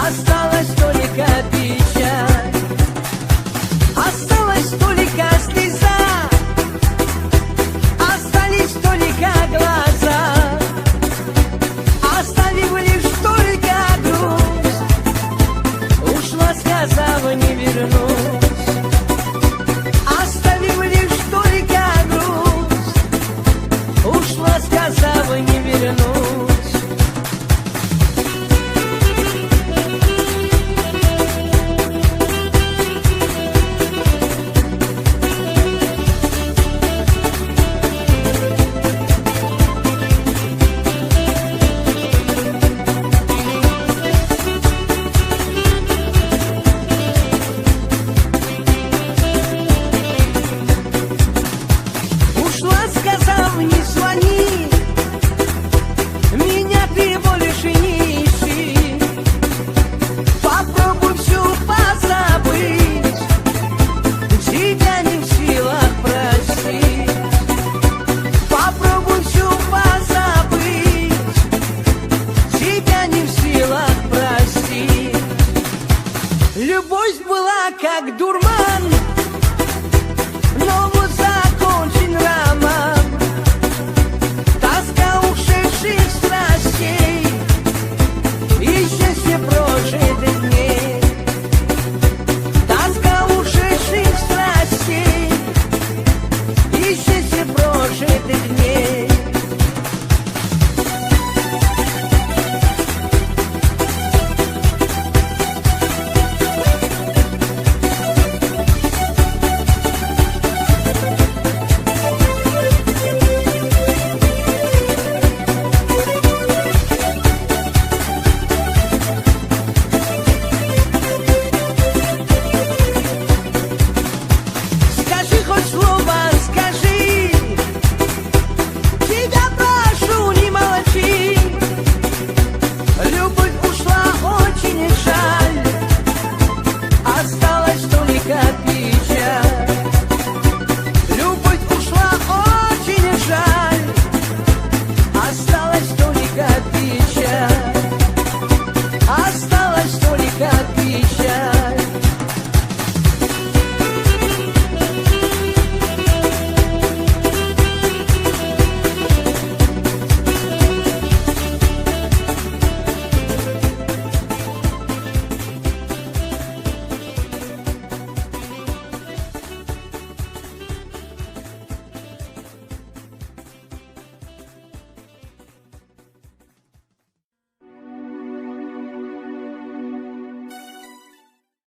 Осталась только печаль, осталась только слеза, остались только глаза, оставив лишь только грусть. Ушла, сказав, не вернусь, оставив лишь только грусть. Ушла, сказав, не вернусь. Сказав, не звони, меня ты больше не ищи. Попробуй все позабыть, тебя не в силах простить. Попробуй все позабыть, тебя не в силах простить. Любовь была как дурман,